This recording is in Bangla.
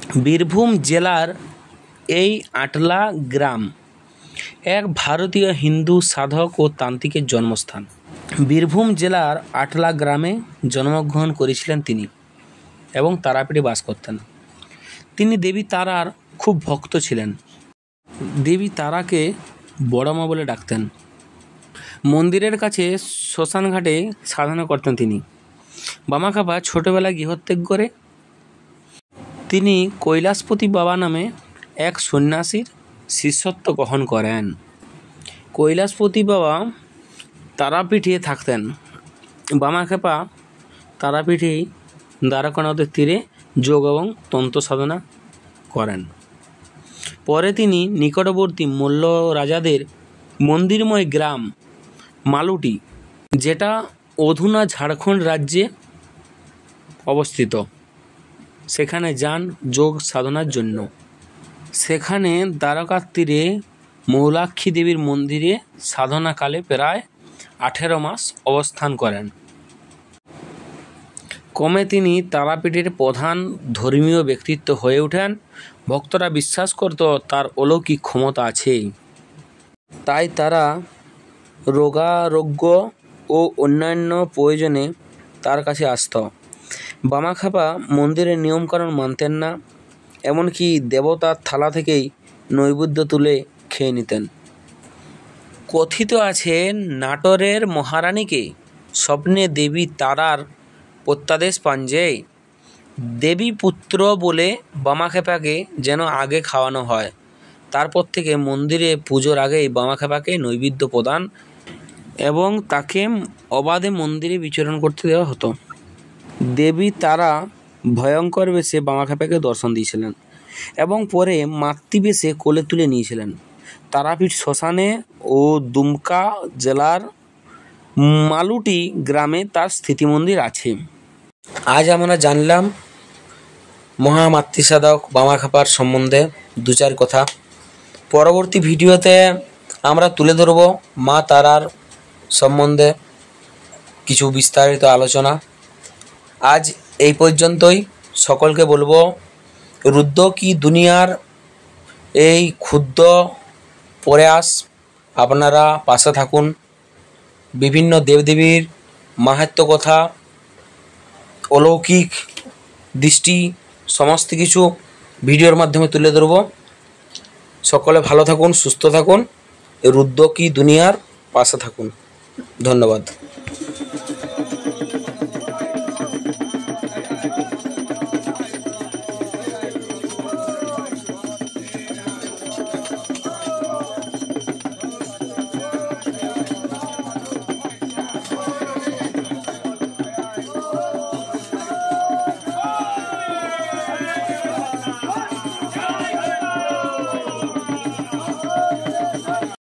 বীরভূম জেলার এই আটলা গ্রাম এক ভারতীয় হিন্দু সাধক ও তান্ত্রিকের জন্মস্থান। বীরভূম জেলার আটলা গ্রামে জন্মগ্রহণ করেছিলেন তিনি এবং তারাপীঠে বাস করতেন। তিনি দেবী তারার খুব ভক্ত ছিলেন। দেবী তারাকে বড় মা বলে ডাকতেন। মন্দিরের কাছে শ্মশান ঘাটে সাধনা করতেন তিনি। বামাখ্যাপা ছোটবেলায় গৃহত্যাগ করে তিনি কৈলাসপতি বাবা নামে এক সন্ন্যাসীর শিষ্যত্ব গ্রহণ করেন। কৈলাসপতি বাবা তারাপীঠে থাকতেন। বামাখ্যাপা তারাপীঠেই দ্বারকা নদের তীরে যোগ এবং তন্ত্র সাধনা করেন। পরে তিনি নিকটবর্তী মল্ল রাজাদের মন্দিরময় গ্রাম মালুটি, যেটা অধুনা ঝাড়খণ্ড রাজ্যে অবস্থিত, সেখানে যান যোগ সাধনার জন্য। সেখানে দ্বারকার তীরে মৌলাক্ষী দেবীর মন্দিরে সাধনাকালে প্রায় 18 মাস অবস্থান করেন। ক্রমে তিনি তারাপীঠের প্রধান ধর্মীয় ব্যক্তিত্ব হয়ে ওঠেন। ভক্তরা বিশ্বাস করত তার অলৌকিক ক্ষমতা আছে, তাই তারা রোগারোগ্য ও অন্যান্য প্রয়োজনে তার কাছে আসত। বামাখ্যাপা মন্দিরের নিয়মকানুন মানতেন না, এমনকি দেবতার থালা থেকেই নৈবেদ্য তুলে খেয়ে নিতেন। কথিত আছে নাটোরের মহারানীকে স্বপ্নে দেবী তারার প্রত্যাদেশ পান যে দেবী পুত্র বলে বামাখ্যাপাকে যেন আগে খাওয়ানো হয়। তারপর থেকে মন্দিরে পুজোর আগেই বামাখ্যাপাকে নৈবেদ্য প্রদান এবং তাকে অবাধে মন্দিরে বিচরণ করতে দেওয়া হতো। দেবী তারা ভয়ঙ্কর বেশে বামাখ্যাপাকে দর্শন দিয়েছিলেন এবং পরে মাতৃবেশে কোলে তুলে নিয়েছিলেন। তারাপীঠ শ্মশানে ও দুমকা জেলার মালুটি গ্রামে তার স্থিতি মন্দির আছে। আজ আমরা জানলাম মহামাতৃসাধক বামাখ্যাপার সম্বন্ধে 2-4 কথা। পরবর্তী ভিডিওতে আমরা তুলে ধরব মা তারার সম্বন্ধে কিছু বিস্তারিত আলোচনা। আজ এই পর্যন্তই। সকলকে বলবো রুদ্র কি দুনিয়ার এই ক্ষুদ্র প্রয়াস আপনারা পাশে থাকুন। বিভিন্ন দেবদেবীর মাহাত্ম্য কথা, অলৌকিক দৃষ্টি সমস্ত কিছু ভিডিওর মাধ্যমে তুলে ধরব। সকলে ভালো থাকুন, সুস্থ থাকুন, রুদ্র কি দুনিয়ার পাশে থাকুন। ধন্যবাদ।